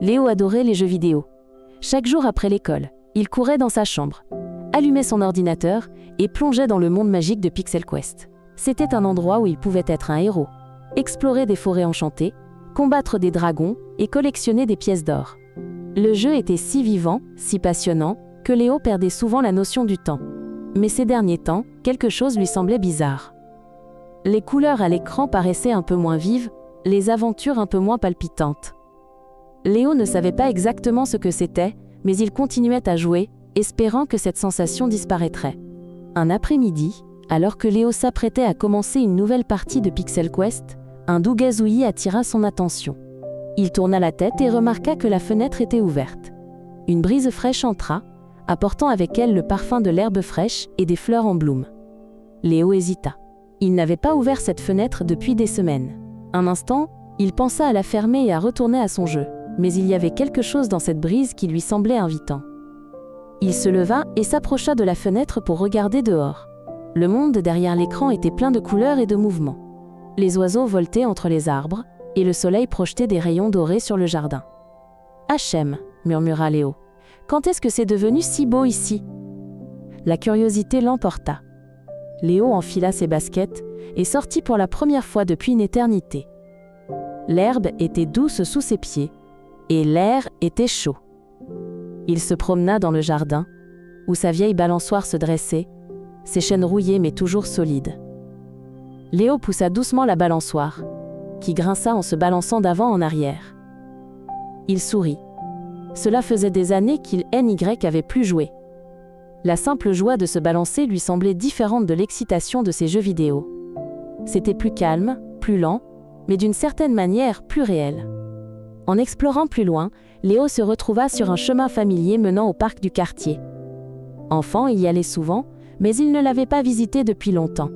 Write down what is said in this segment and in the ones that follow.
Léo adorait les jeux vidéo. Chaque jour après l'école, il courait dans sa chambre, allumait son ordinateur et plongeait dans le monde magique de Pixel Quest. C'était un endroit où il pouvait être un héros, explorer des forêts enchantées, combattre des dragons et collectionner des pièces d'or. Le jeu était si vivant, si passionnant, que Léo perdait souvent la notion du temps. Mais ces derniers temps, quelque chose lui semblait bizarre. Les couleurs à l'écran paraissaient un peu moins vives, les aventures un peu moins palpitantes. Léo ne savait pas exactement ce que c'était, mais il continuait à jouer, espérant que cette sensation disparaîtrait. Un après-midi, alors que Léo s'apprêtait à commencer une nouvelle partie de Pixel Quest, un doux gazouillis attira son attention. Il tourna la tête et remarqua que la fenêtre était ouverte. Une brise fraîche entra, apportant avec elle le parfum de l'herbe fraîche et des fleurs en bloom. Léo hésita. Il n'avait pas ouvert cette fenêtre depuis des semaines. Un instant, il pensa à la fermer et à retourner à son jeu, mais il y avait quelque chose dans cette brise qui lui semblait invitant. Il se leva et s'approcha de la fenêtre pour regarder dehors. Le monde derrière l'écran était plein de couleurs et de mouvements. Les oiseaux voltaient entre les arbres, et le soleil projetait des rayons dorés sur le jardin. « Hachem » murmura Léo. « Quand est-ce que c'est devenu si beau ici ?» La curiosité l'emporta. Léo enfila ses baskets et sortit pour la première fois depuis une éternité. L'herbe était douce sous ses pieds, et l'air était chaud. Il se promena dans le jardin, où sa vieille balançoire se dressait, ses chaînes rouillées mais toujours solides. Léo poussa doucement la balançoire, qui grinça en se balançant d'avant en arrière. Il sourit. Cela faisait des années qu'il avait plus joué. La simple joie de se balancer lui semblait différente de l'excitation de ses jeux vidéo. C'était plus calme, plus lent, mais d'une certaine manière plus réel. En explorant plus loin, Léo se retrouva sur un chemin familier menant au parc du quartier. Enfant, il y allait souvent, mais il ne l'avait pas visité depuis longtemps.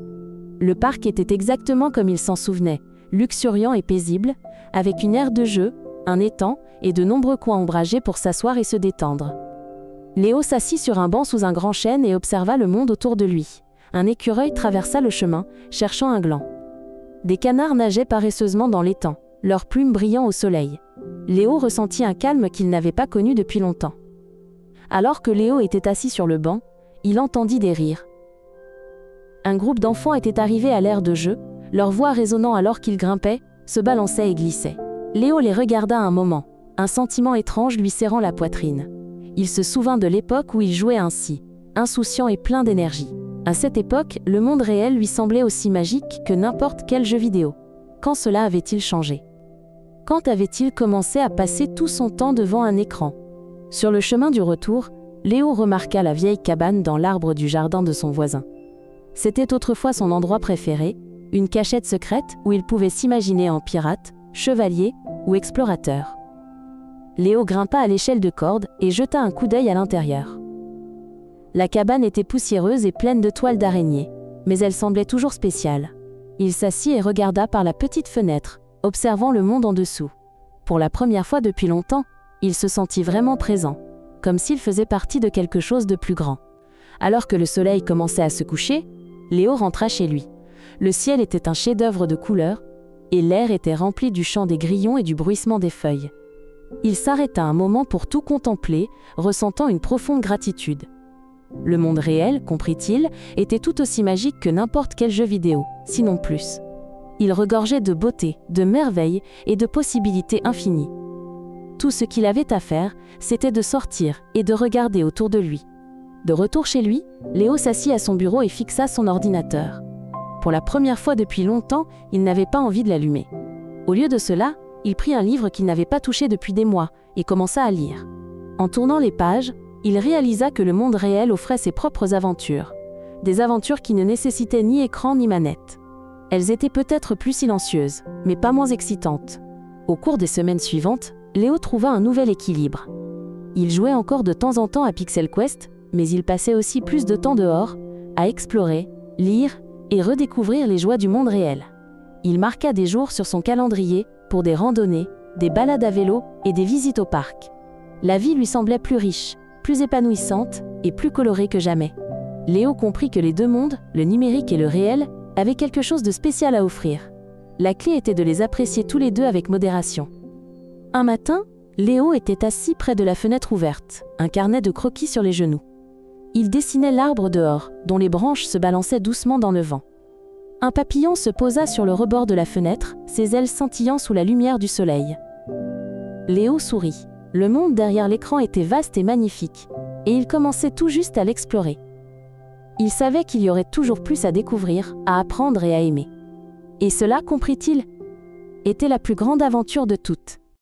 Le parc était exactement comme il s'en souvenait, luxuriant et paisible, avec une aire de jeu, un étang et de nombreux coins ombragés pour s'asseoir et se détendre. Léo s'assit sur un banc sous un grand chêne et observa le monde autour de lui. Un écureuil traversa le chemin, cherchant un gland. Des canards nageaient paresseusement dans l'étang, leurs plumes brillant au soleil. Léo ressentit un calme qu'il n'avait pas connu depuis longtemps. Alors que Léo était assis sur le banc, il entendit des rires. Un groupe d'enfants était arrivé à l'aire de jeu, leur voix résonnant alors qu'ils grimpaient, se balançaient et glissaient. Léo les regarda un moment, un sentiment étrange lui serrant la poitrine. Il se souvint de l'époque où il jouait ainsi, insouciant et plein d'énergie. À cette époque, le monde réel lui semblait aussi magique que n'importe quel jeu vidéo. Quand cela avait-il changé ? Quand avait-il commencé à passer tout son temps devant un écran ? Sur le chemin du retour, Léo remarqua la vieille cabane dans l'arbre du jardin de son voisin. C'était autrefois son endroit préféré, une cachette secrète où il pouvait s'imaginer en pirate, chevalier ou explorateur. Léo grimpa à l'échelle de corde et jeta un coup d'œil à l'intérieur. La cabane était poussiéreuse et pleine de toiles d'araignées, mais elle semblait toujours spéciale. Il s'assit et regarda par la petite fenêtre, observant le monde en dessous. Pour la première fois depuis longtemps, il se sentit vraiment présent, comme s'il faisait partie de quelque chose de plus grand. Alors que le soleil commençait à se coucher, Léo rentra chez lui. Le ciel était un chef-d'œuvre de couleurs, et l'air était rempli du chant des grillons et du bruissement des feuilles. Il s'arrêta un moment pour tout contempler, ressentant une profonde gratitude. Le monde réel, comprit-il, était tout aussi magique que n'importe quel jeu vidéo, sinon plus. Il regorgeait de beauté, de merveilles et de possibilités infinies. Tout ce qu'il avait à faire, c'était de sortir et de regarder autour de lui. De retour chez lui, Léo s'assit à son bureau et fixa son ordinateur. Pour la première fois depuis longtemps, il n'avait pas envie de l'allumer. Au lieu de cela, il prit un livre qu'il n'avait pas touché depuis des mois et commença à lire. En tournant les pages, il réalisa que le monde réel offrait ses propres aventures. Des aventures qui ne nécessitaient ni écran ni manette. Elles étaient peut-être plus silencieuses, mais pas moins excitantes. Au cours des semaines suivantes, Léo trouva un nouvel équilibre. Il jouait encore de temps en temps à Pixel Quest, mais il passait aussi plus de temps dehors, à explorer, lire et redécouvrir les joies du monde réel. Il marqua des jours sur son calendrier pour des randonnées, des balades à vélo et des visites au parc. La vie lui semblait plus riche, plus épanouissante et plus colorée que jamais. Léo comprit que les deux mondes, le numérique et le réel, avaient quelque chose de spécial à offrir. La clé était de les apprécier tous les deux avec modération. Un matin, Léo était assis près de la fenêtre ouverte, un carnet de croquis sur les genoux. Il dessinait l'arbre dehors, dont les branches se balançaient doucement dans le vent. Un papillon se posa sur le rebord de la fenêtre, ses ailes scintillant sous la lumière du soleil. Léo sourit. Le monde derrière l'écran était vaste et magnifique, et il commençait tout juste à l'explorer. Il savait qu'il y aurait toujours plus à découvrir, à apprendre et à aimer. Et cela, comprit-il, était la plus grande aventure de toutes.